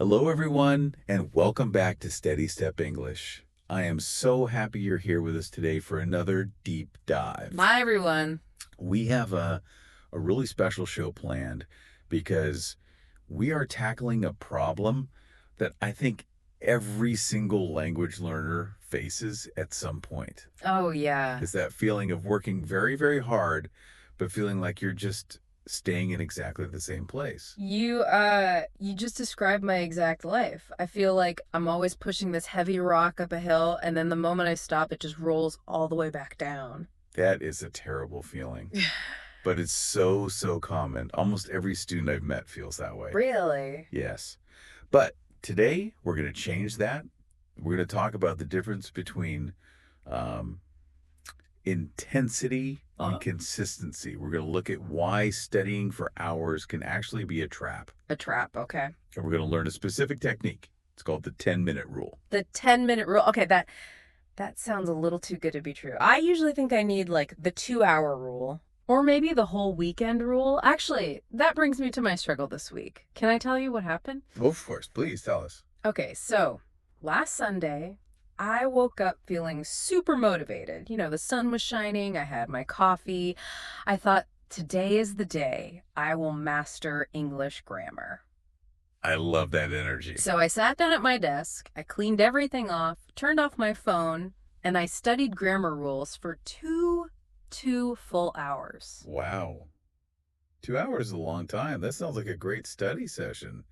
Hello, everyone, and welcome back to Steady Step English. I am so happy you're here with us today for another deep dive. Bye, everyone. We have a really special show planned because we are tackling a problem that I think every single language learner faces at some point. Oh, yeah. Is that feeling of working very, very hard, but feeling like you're just staying in exactly the same place. You just described my exact life. I feel like I'm always pushing this heavy rock up a hill, and then the moment I stop, it just rolls all the way back down. That is a terrible feeling. But it's so, so common. Almost every student I've met feels that way. Really? Yes. But today, we're going to change that. We're going to talk about the difference between um, intensity and consistency. We're going to look at why studying for hours can actually be a trap. A trap, okay. And we're going to learn a specific technique. It's called the 10-minute rule. The 10-minute rule. Okay, that sounds a little too good to be true. I usually think I need like the 2-hour rule. Or maybe the whole weekend rule. Actually, that brings me to my struggle this week. Can I tell you what happened? Oh, of course. Please tell us. Okay, so last Sunday, I woke up feeling super motivated. You know, the sun was shining, I had my coffee. I thought, today is the day I will master English grammar. I love that energy. So I sat down at my desk, I cleaned everything off, turned off my phone, and I studied grammar rules for two full hours. Wow. 2 hours is a long time. That sounds like a great study session.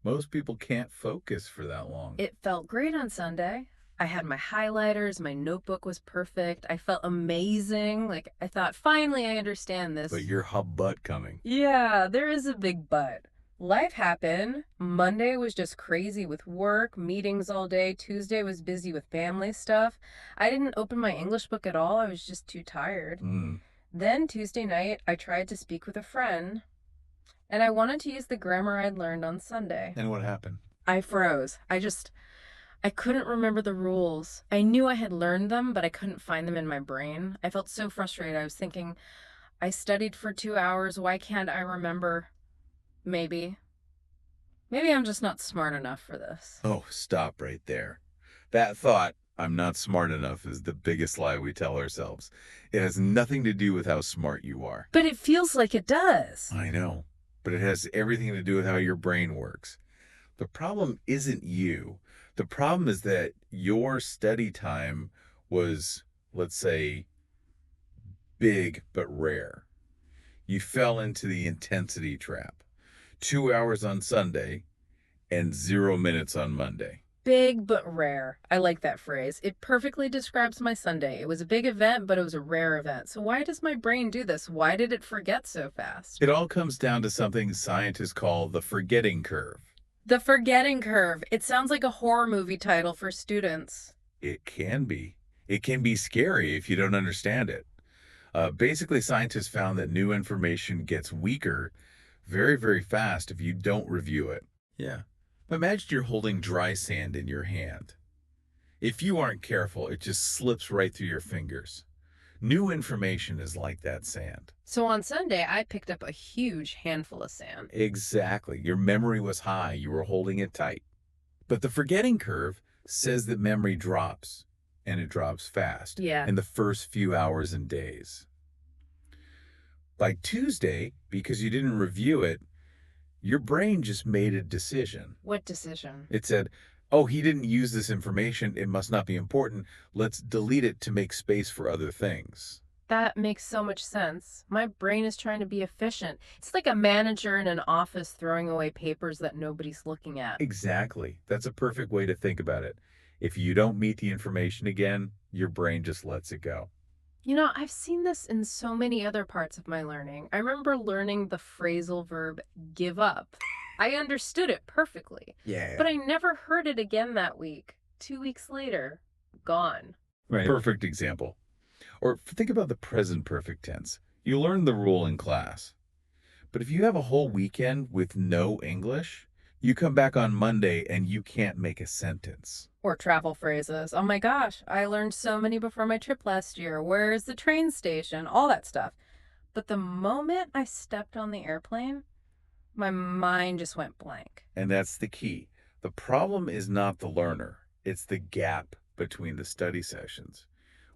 Most people can't focus for that long. It felt great on Sunday. I had my highlighters, my notebook was perfect. I felt amazing. Like, I thought, finally, I understand this. But you're hub butt coming. Yeah, there is a big but. Life happened. Monday was just crazy with work, meetings all day. Tuesday was busy with family stuff. I didn't open my English book at all. I was just too tired. Then Tuesday night, I tried to speak with a friend, and I wanted to use the grammar I'd learned on Sunday. And what happened? I froze. I couldn't remember the rules. I knew I had learned them, but I couldn't find them in my brain. I felt so frustrated. I was thinking, I studied for 2 hours. Why can't I remember? Maybe I'm just not smart enough for this. Oh, stop right there. That thought, I'm not smart enough, is the biggest lie we tell ourselves. It has nothing to do with how smart you are. But it feels like it does. I know, but it has everything to do with how your brain works. The problem isn't you. The problem is that your study time was, let's say, big but rare. You fell into the intensity trap. 2 hours on Sunday and 0 minutes on Monday. Big but rare. I like that phrase. It perfectly describes my Sunday. It was a big event, but it was a rare event. So why does my brain do this? Why did it forget so fast? It all comes down to something scientists call the forgetting curve. The forgetting curve. It sounds like a horror movie title for students. It can be. It can be scary if you don't understand it. Basically, scientists found that new information gets weaker very, very fast if you don't review it. Yeah. Imagine you're holding dry sand in your hand. If you aren't careful, it just slips right through your fingers. New information is like that sand. So on Sunday, I picked up a huge handful of sand. Exactly. Your memory was high. You were holding it tight. But the forgetting curve says that memory drops, and it drops fast. Yeah. In the first few hours and days. By Tuesday, because you didn't review it, your brain just made a decision. What decision? It said, oh, he didn't use this information. It must not be important. Let's delete it to make space for other things. That makes so much sense. My brain is trying to be efficient. It's like a manager in an office throwing away papers that nobody's looking at. Exactly. That's a perfect way to think about it. If you don't meet the information again, your brain just lets it go. You know, I've seen this in so many other parts of my learning. I remember learning the phrasal verb give up. I understood it perfectly. Yeah. But I never heard it again that week. 2 weeks later, gone. Right. Perfect example. Or think about the present perfect tense. You learned the rule in class. But if you have a whole weekend with no English, you come back on Monday and you can't make a sentence. Or travel phrases. Oh my gosh, I learned so many before my trip last year. Where's the train station? All that stuff. But the moment I stepped on the airplane, my mind just went blank. And that's the key. The problem is not the learner, it's the gap between the study sessions.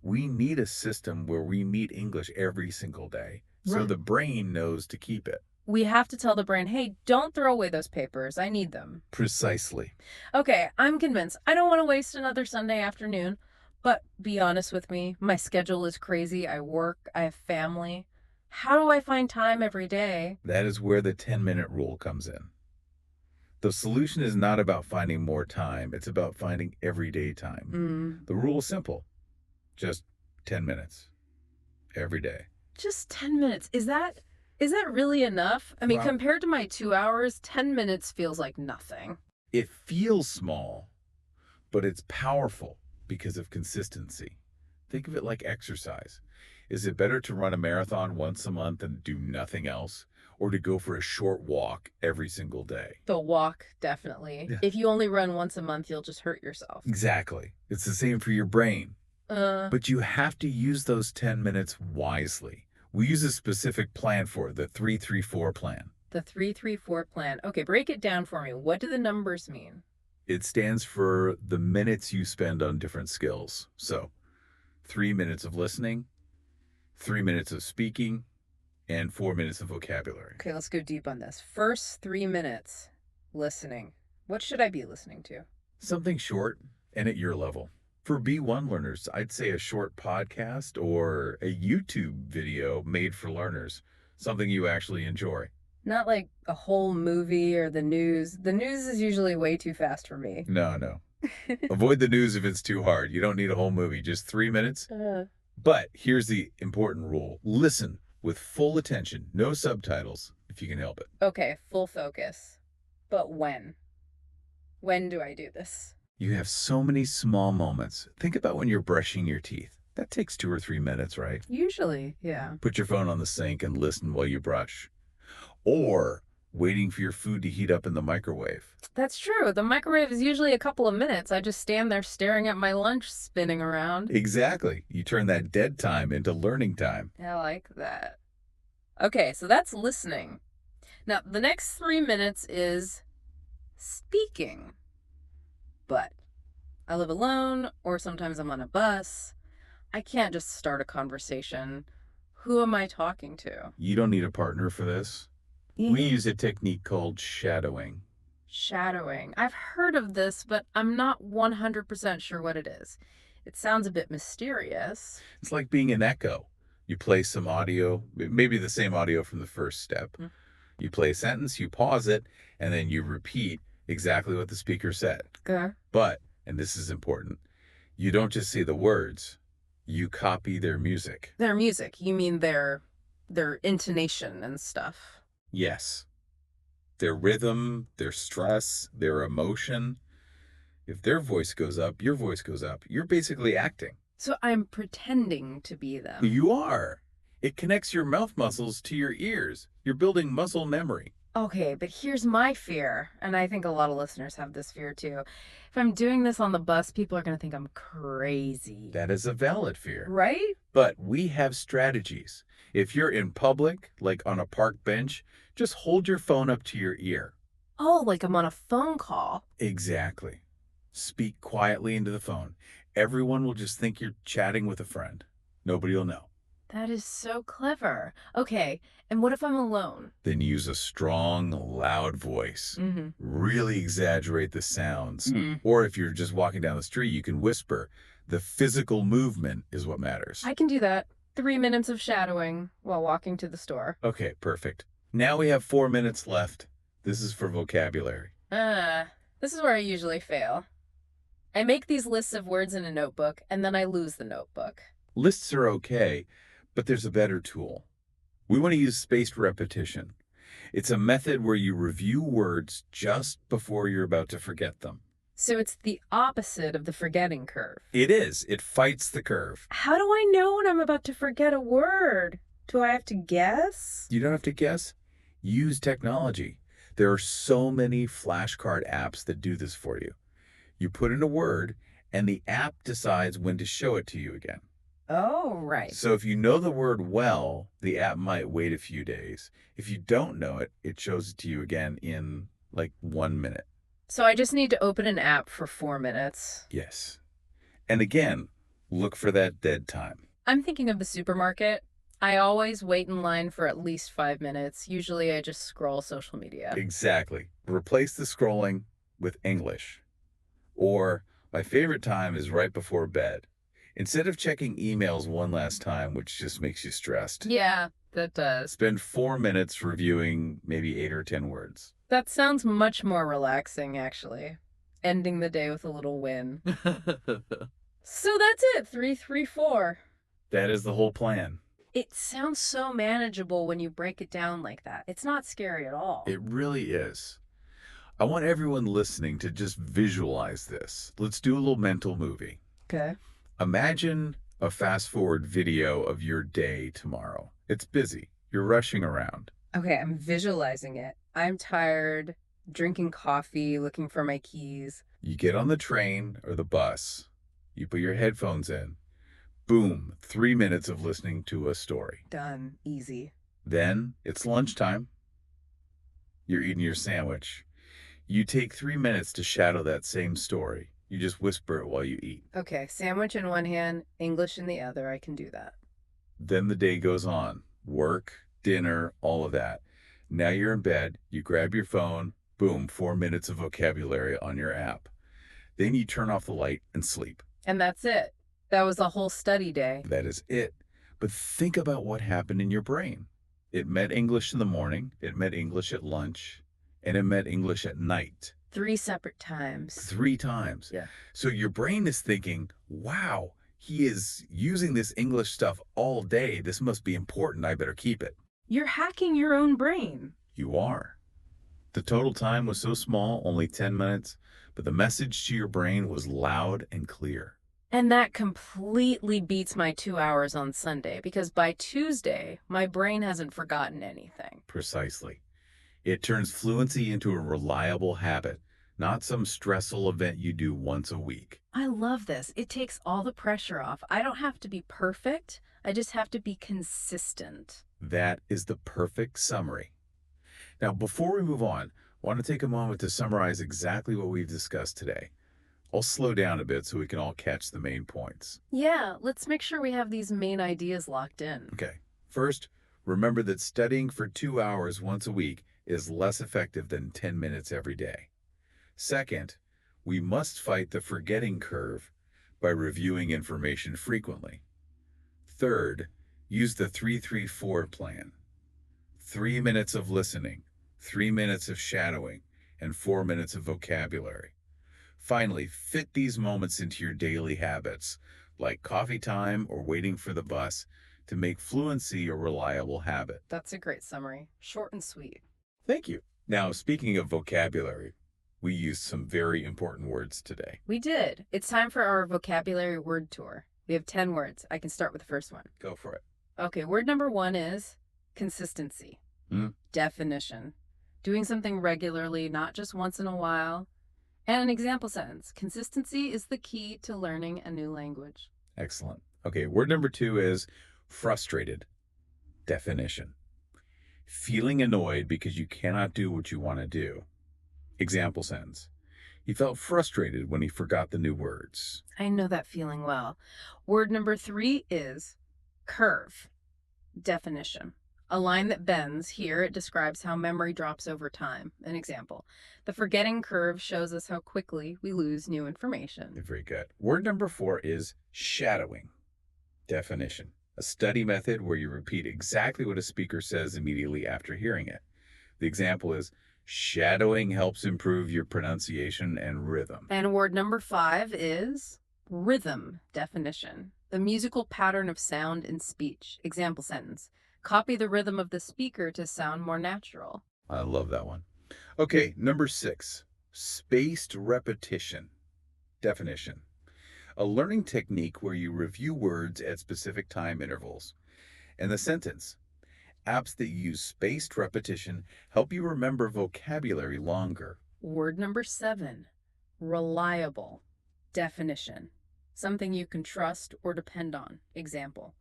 We need a system where we meet English every single day, so Right. the brain knows to keep it. We have to tell the brain, hey, don't throw away those papers. I need them. Precisely. Okay, I'm convinced. I don't want to waste another Sunday afternoon, but be honest with me. My schedule is crazy. I work, I have family. How do I find time every day? That is where the 10-minute rule comes in. The solution is not about finding more time, it's about finding everyday time. Mm, The rule is simple, just 10 minutes every day. just 10 minutes. Is that really enough? I mean, Well, compared to my 2 hours, 10 minutes feels like nothing. it feels small, but it's powerful because of consistency. Think of it like exercise. Is it better to run a marathon once a month and do nothing else, or to go for a short walk every single day? The walk, definitely. Yeah. If you only run once a month, you'll just hurt yourself. Exactly. It's the same for your brain. Uh, But you have to use those 10 minutes wisely. We use a specific plan for it, the 334 plan. the 334 plan. Okay, break it down for me. What do the numbers mean? It stands for the minutes you spend on different skills. So 3 minutes of listening, 3 minutes of speaking, and 4 minutes of vocabulary. Okay, let's go deep on this. First 3 minutes, listening. What should I be listening to? Something short and at your level. For B1 learners, I'd say a short podcast or a YouTube video made for learners, something you actually enjoy. Not like a whole movie or the news. The news is usually way too fast for me. No. Avoid the news if it's too hard. You don't need a whole movie, just 3 minutes. Uh, But here's the important rule. Listen with full attention, no subtitles, if you can help it. okay, full focus. But when? When do I do this? You have so many small moments. Think about when you're brushing your teeth. That takes 2 or 3 minutes, right? Usually, yeah. Put your phone on the sink and listen while you brush. Or waiting for your food to heat up in the microwave. That's true. The microwave is usually a couple of minutes. I just stand there staring at my lunch spinning around. Exactly. You turn that dead time into learning time. I like that. Okay, so that's listening. Now, the next 3 minutes is speaking. But I live alone, or sometimes I'm on a bus. I can't just start a conversation. Who am I talking to? You don't need a partner for this. We use a technique called shadowing. Shadowing. I've heard of this, but I'm not 100% sure what it is. It sounds a bit mysterious. It's like being an echo. You play some audio, maybe the same audio from the first step. Mm. You play a sentence, you pause it, and then you repeat exactly what the speaker said. Okay. But, and this is important, you don't just say the words, you copy their music. Their music. You mean their intonation and stuff. Yes. Their rhythm, their stress, their emotion. If their voice goes up, your voice goes up. You're basically acting. So I'm pretending to be them. You are. It connects your mouth muscles to your ears. You're building muscle memory. Okay, but here's my fear, and I think a lot of listeners have this fear too. If I'm doing this on the bus, people are going to think I'm crazy. That is a valid fear. Right? But we have strategies. If you're in public, like on a park bench, just hold your phone up to your ear. Oh, like I'm on a phone call. Exactly. Speak quietly into the phone. Everyone will just think you're chatting with a friend. Nobody will know. That is so clever. Okay, and what if I'm alone? Then use a strong, loud voice. Mm-hmm. Really exaggerate the sounds. Or if you're just walking down the street, you can whisper. The physical movement is what matters. I can do that. 3 minutes of shadowing while walking to the store. Okay, perfect. Now we have 4 minutes left. This is for vocabulary. This is where I usually fail. I make these lists of words in a notebook, and then I lose the notebook. Lists are okay, but there's a better tool. We want to use spaced repetition. It's a method where you review words just before you're about to forget them. So it's the opposite of the forgetting curve. It is. It fights the curve. How do I know when I'm about to forget a word? Do I have to guess? You don't have to guess. Use technology. There are so many flashcard apps that do this for you. You put in a word, and the app decides when to show it to you again. Oh, right. So if you know the word well, the app might wait a few days. If you don't know it, it shows it to you again in like 1 minute. So I just need to open an app for 4 minutes. Yes. And again, look for that dead time. I'm thinking of the supermarket. I always wait in line for at least 5 minutes. Usually I just scroll social media. Exactly. Replace the scrolling with English. Or my favorite time is right before bed. Instead of checking emails one last time, which just makes you stressed, Yeah, that does. spend 4 minutes reviewing maybe 8 or 10 words. That sounds much more relaxing, actually. Ending the day with a little win. So that's it, 334. That is the whole plan. It sounds so manageable when you break it down like that. It's not scary at all. It really is. I want everyone listening to just visualize this. Let's do a little mental movie. Okay. Imagine a fast forward video of your day tomorrow. It's busy. You're rushing around. Okay, I'm visualizing it. I'm tired, drinking coffee, looking for my keys. You get on the train or the bus. You put your headphones in. Boom, 3 minutes of listening to a story. Done. Easy. Then it's lunchtime. You're eating your sandwich. You take 3 minutes to shadow that same story. You just whisper it while you eat. Okay, sandwich in one hand, English in the other. I can do that. Then the day goes on. Work, dinner, all of that. Now you're in bed. You grab your phone. Boom, 4 minutes of vocabulary on your app. Then you turn off the light and sleep. And that's it. That was a whole study day. That is it. But think about what happened in your brain. It met English in the morning, it met English at lunch, and it met English at night. 3 separate times. 3 times. Yeah. So your brain is thinking, wow, he is using this English stuff all day. This must be important. I better keep it. You're hacking your own brain. You are. The total time was so small, only 10 minutes, but the message to your brain was loud and clear. And that completely beats my 2 hours on Sunday because by Tuesday, my brain hasn't forgotten anything. Precisely. It turns fluency into a reliable habit, not some stressful event you do once a week. I love this. It takes all the pressure off. I don't have to be perfect. I just have to be consistent. That is the perfect summary. Now, before we move on, I want to take a moment to summarize exactly what we've discussed today. I'll slow down a bit so we can all catch the main points. Yeah, let's make sure we have these main ideas locked in. Okay. First, remember that studying for 2 hours once a week is less effective than 10 minutes every day. Second, we must fight the forgetting curve by reviewing information frequently. Third, use the 334 plan. 3 minutes of listening, 3 minutes of shadowing, and 4 minutes of vocabulary. Finally, fit these moments into your daily habits, like coffee time or waiting for the bus, to make fluency a reliable habit. That's a great summary. Short and sweet. Thank you. Now, speaking of vocabulary, we used some very important words today. We did. It's time for our vocabulary word tour. We have 10 words. I can start with the first one. Go for it. Okay, word number 1 is consistency. Definition. Doing something regularly, not just once in a while. And an example sentence. Consistency is the key to learning a new language. Excellent. Okay, word number 2 is frustrated. Definition. Feeling annoyed because you cannot do what you want to do. Example sentence. He felt frustrated when he forgot the new words. I know that feeling well. Word number 3 is curve. Definition. A line that bends. Here it describes how memory drops over time. An example. The forgetting curve shows us how quickly we lose new information. Very good. Word number 4 is shadowing. Definition. A study method where you repeat exactly what a speaker says immediately after hearing it. The example is shadowing helps improve your pronunciation and rhythm. And word number 5 is rhythm. Definition. The musical pattern of sound in speech. Example sentence. Copy the rhythm of the speaker to sound more natural. I love that one. Okay, number 6, spaced repetition. Definition. A learning technique where you review words at specific time intervals. And the sentence. Apps that use spaced repetition help you remember vocabulary longer. Word number 7, reliable. Definition. Something you can trust or depend on. Example.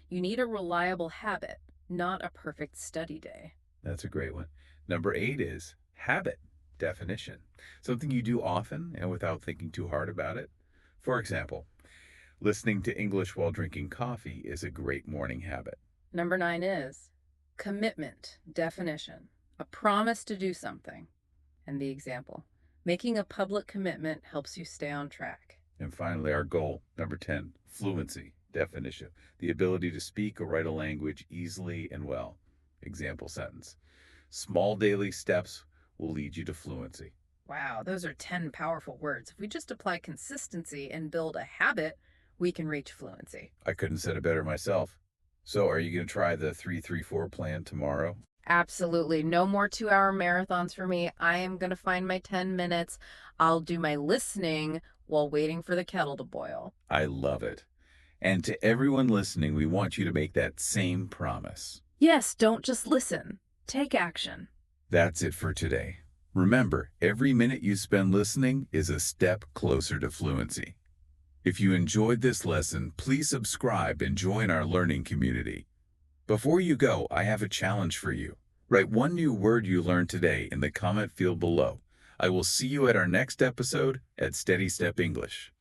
You need a reliable habit, not a perfect study day. That's a great one. Number 8 is habit. Definition. Something you do often and without thinking too hard about it. For example, listening to English while drinking coffee is a great morning habit. Number 9 is commitment. Definition. A promise to do something. And the example. Making a public commitment helps you stay on track. And finally, our goal, number 10, fluency. Definition. The ability to speak or write a language easily and well. Example sentence. Small daily steps will lead you to fluency. Wow, those are 10 powerful words. If we just apply consistency and build a habit, we can reach fluency. I couldn't have said it better myself. So are you going to try the 3-3-4 plan tomorrow? Absolutely. No more 2-hour marathons for me. I am going to find my 10 minutes. I'll do my listening while waiting for the kettle to boil. I love it. And to everyone listening, we want you to make that same promise. Yes, don't just listen. Take action. That's it for today. Remember, every minute you spend listening is a step closer to fluency. If you enjoyed this lesson, please subscribe and join our learning community. Before you go, I have a challenge for you. Write one new word you learned today in the comment field below. I will see you at our next episode at Steady Step English.